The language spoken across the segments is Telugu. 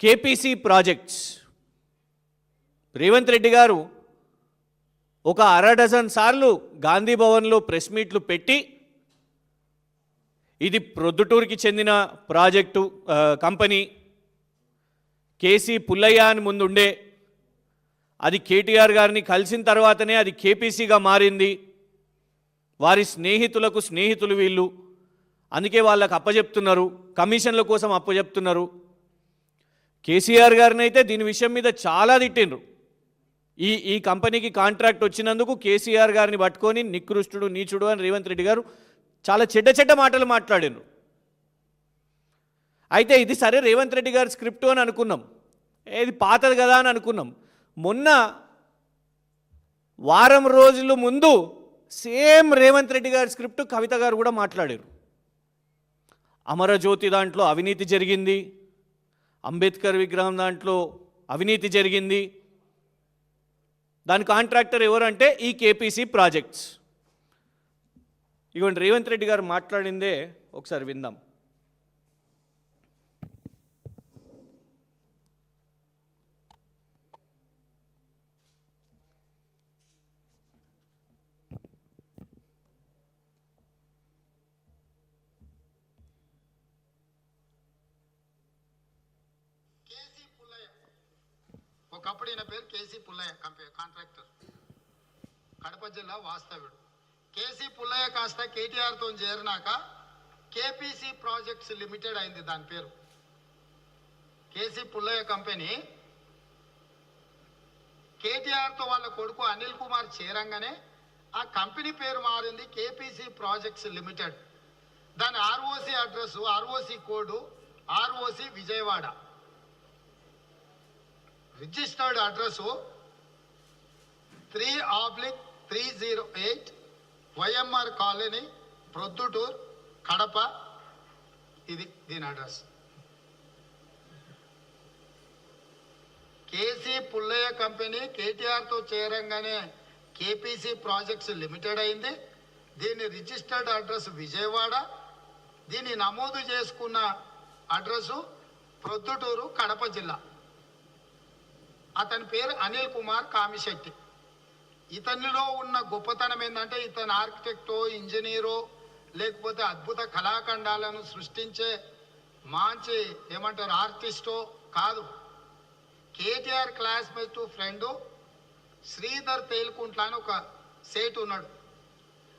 కేపీసీ ప్రాజెక్ట్స్ రేవంత్ రెడ్డి గారు ఒక అరడజన్ సార్లు గాంధీ భవన్లో ప్రెస్ మీట్లు పెట్టి ఇది ప్రొద్దుటూరుకి చెందిన ప్రాజెక్టు కంపెనీ కేసీ పుల్లయ్య అని ముందుండే అది కేటీఆర్ గారిని కలిసిన తర్వాతనే అది కేపీసీగా మారింది. వారి స్నేహితులకు స్నేహితులు వీళ్ళు, అందుకే వాళ్ళకు అప్పచెప్తున్నారు, కమిషన్ల కోసం అప్పచెప్తున్నారు. కేసీఆర్ గారిని అయితే దీని విషయం మీద చాలా తిట్టిండ్రు. ఈ కంపెనీకి కాంట్రాక్ట్ వచ్చినందుకు కేసీఆర్ గారిని పట్టుకొని నికృష్టుడు నీచుడు అని రేవంత్ రెడ్డి గారు చాలా చెడ్డ మాటలు మాట్లాడినారు. అయితే ఇది సరే రేవంత్ రెడ్డి గారి స్క్రిప్ట్ అని అనుకున్నాం, ఇది పాతది కదా అని అనుకున్నాం. మొన్న వారం రోజుల ముందు సేమ్ రేవంత్ రెడ్డి గారి స్క్రిప్ట్ కవిత గారు కూడా మాట్లాడారు. అమరజ్యోతి దాంట్లో అవినీతి జరిగింది, అంబేద్కర్ విగ్రహం దాంట్లో అవినీతి జరిగింది, దాని కాంట్రాక్టర్ ఎవరంటే ఈ కేపీసీ ప్రాజెక్ట్స్. ఇగోండి రేవంత్ రెడ్డి గారు మాట్లాడిందే ఒకసారి విందాం. ఒకప్పుడు ఈయన పేరు కేసీ పుల్లయ్య, కాంట్రాక్టర్, కడప జిల్లా వాస్తవ్యుడు. కేసీ పుల్లయ్య కాస్త కేటీఆర్తో చేరినాక కేపీసీ ప్రాజెక్ట్స్ లిమిటెడ్ అయింది దాని పేరు. కేసీ పుల్లయ్య కంపెనీ కేటీఆర్తో వాళ్ళ కొడుకు అనిల్ కుమార్ చేరంగానే ఆ కంపెనీ పేరు మారింది కేపీసీ ప్రాజెక్ట్స్ లిమిటెడ్. దాని ROC address, ROC code ROC Vijayawada, registered address 3/308 YMR colony, Proddatur, Kadapa. ఇది దీని అడ్రస్. కేసీ పుల్లయ్య కంపెనీ కేటీఆర్తో చేరంగానే కేపీసీ ప్రాజెక్ట్స్ లిమిటెడ్ అయింది. దీని రిజిస్టర్డ్ అడ్రస్ విజయవాడ, దీన్ని నమోదు చేసుకున్న అడ్రస్సు ప్రొద్దుటూరు, కడప జిల్లా. అతని పేరు అనిల్ కుమార్ కామిశెట్టి. ఇతనిలో ఉన్న గొప్పతనం ఏంటంటే ఇతను ఆర్కిటెక్టో, ఇంజనీరో, లేకపోతే అద్భుత కళాఖండాలను సృష్టించే మంచి ఏమంటారు ఆర్టిస్టో కాదు. కేటీఆర్ క్లాస్మేట్ ఫ్రెండ్ శ్రీధర్ తేలుకుంట్ల అని ఒక సేటు ఉన్నాడు.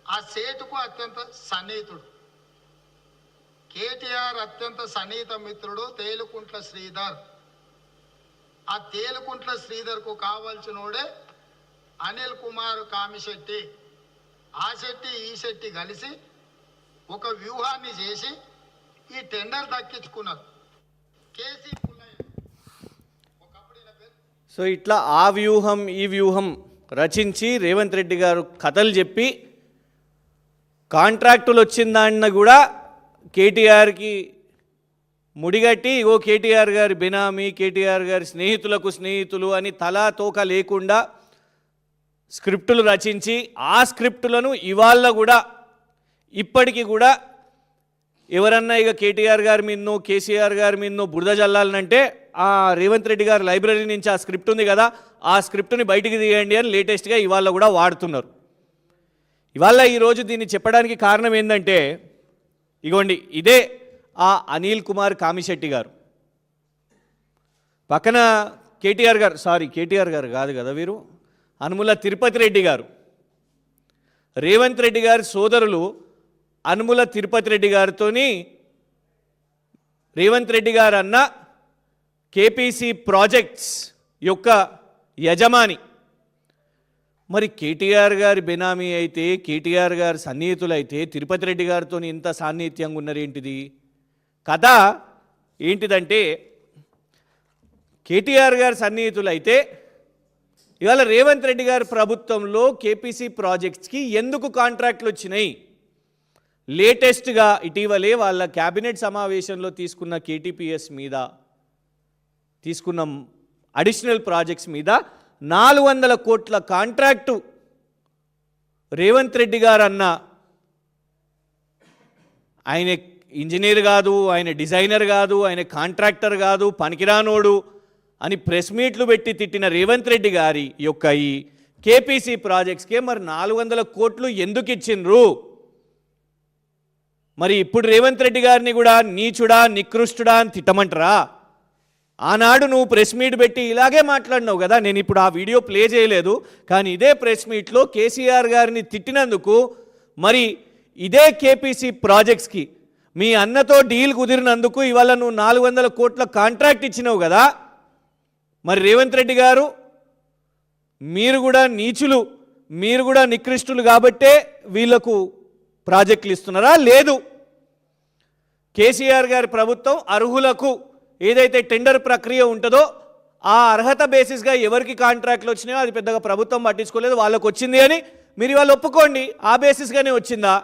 ఆ సేటుకు అత్యంత సన్నిహితుడు. కేటీఆర్ అత్యంత సన్నిహిత మిత్రుడు తేలుకుంట్ల శ్రీధర్. ఆ తేలుకుంట్ల శ్రీధర్కు కావాల్సినోడే అనిల్ కుమార్ కామిశెట్టి. ఆ శెట్టి ఈ శెట్టి కలిసి ఒక వ్యూహాన్ని చేసి ఈ టెండర్ దక్కించుకున్నారు. కేసీ పుల్లయ్య సో ఇట్లా ఆ వ్యూహం ఈ వ్యూహం రచించి రేవంత్ రెడ్డి గారు కథలు చెప్పి కాంట్రాక్టులు వచ్చిందాన్న కూడా కేటీఆర్కి ముడిగట్టి ఇగో కేటీఆర్ గారి బినామీ, కేటీఆర్ గారి స్నేహితులకు స్నేహితులు అని తలా తోక లేకుండా స్క్రిప్టులు రచించి ఆ స్క్రిప్టులను ఇవాళ కూడా ఇప్పటికీ కూడా ఎవరన్నా ఇక కేటీఆర్ గారి మీదనో కేసీఆర్ గారి మీదనో బురద జల్లాలనంటే ఆ రేవంత్ రెడ్డి గారి లైబ్రరీ నుంచి ఆ స్క్రిప్ట్ ఉంది కదా, ఆ స్క్రిప్ట్ని బయటికి తీయండి అని లేటెస్ట్గా ఇవాళ కూడా వాడుతున్నారు. ఇవాళ ఈరోజు దీన్ని చెప్పడానికి కారణం ఏంటంటే ఇగోండి ఇదే ఆ అనిల్ కుమార్ కామిశెట్టి గారు. పక్కన కేటీఆర్ గారు కాదు కదా వీరు, అనుముల తిరుపతి రెడ్డి గారు. రేవంత్ రెడ్డి గారి సోదరులు అనుముల తిరుపతి రెడ్డి గారితో రేవంత్ రెడ్డి గారు అన్న కేపీసీ ప్రాజెక్ట్స్ యొక్క యజమాని. మరి కేటీఆర్ గారి బెనామీ అయితే, కేటీఆర్ గారి సన్నిహితులు అయితే తిరుపతి రెడ్డి గారితో ఇంత సాన్నిహిత్యంగా ఉన్నారేంటిది? కథ ఏంటిదంటే కేటీఆర్ గారి సన్నిహితులు అయితే ఇవాళ రేవంత్ రెడ్డి గారి ప్రభుత్వంలో కేపీసీ ప్రాజెక్ట్స్కి ఎందుకు కాంట్రాక్ట్లు వచ్చినాయి? లేటెస్ట్గా ఇటీవలే వాళ్ళ క్యాబినెట్ సమావేశంలో తీసుకున్న కేటీపీఎస్ మీద తీసుకున్న అడిషనల్ ప్రాజెక్ట్స్ మీద 400 కోట్ల కాంట్రాక్టు రేవంత్ రెడ్డి గారు అన్న ఆయన ఇంజనీర్ కాదు, ఆయన డిజైనర్ కాదు, ఆయన కాంట్రాక్టర్ కాదు, పనికిరానోడు అని ప్రెస్ మీట్లు పెట్టి తిట్టిన రేవంత్ రెడ్డి గారి యొక్క ఈ కేపీసీ ప్రాజెక్ట్స్కే మరి 400 కోట్లు ఎందుకు ఇచ్చిండ్రు? మరి ఇప్పుడు రేవంత్ రెడ్డి గారిని కూడా నీచుడా నికృష్టుడా అని తిట్టమంటారా? ఆనాడు నువ్వు ప్రెస్ మీట్ పెట్టి ఇలాగే మాట్లాడినావు కదా. నేను ఇప్పుడు ఆ వీడియో ప్లే చేయలేదు, కానీ ఇదే ప్రెస్ మీట్లో కేసీఆర్ గారిని తిట్టినందుకు మరి ఇదే కేపీసీ ప్రాజెక్ట్స్కి మీ అన్నతో డీల్ కుదిరినందుకు ఇవాళ నువ్వు 400 కోట్ల కాంట్రాక్ట్ ఇచ్చినావు కదా. మరి రేవంత్ రెడ్డి గారు మీరు కూడా నీచులు, మీరు కూడా నికృష్టులు కాబట్టే వీళ్లకు ప్రాజెక్టులు ఇస్తున్నారా? లేదు. కేసీఆర్ గారి ప్రభుత్వం అర్హులకు ఏదైతే టెండర్ ప్రక్రియ ఉంటుందో ఆ అర్హత బేసిస్గా ఎవరికి కాంట్రాక్ట్లు వచ్చినాయో అది పెద్దగా ప్రభుత్వం పట్టించుకోలేదు, వాళ్ళకు వచ్చింది అని మీరు ఇవాళ ఒప్పుకోండి. ఆ బేసిస్గానే వచ్చిందా?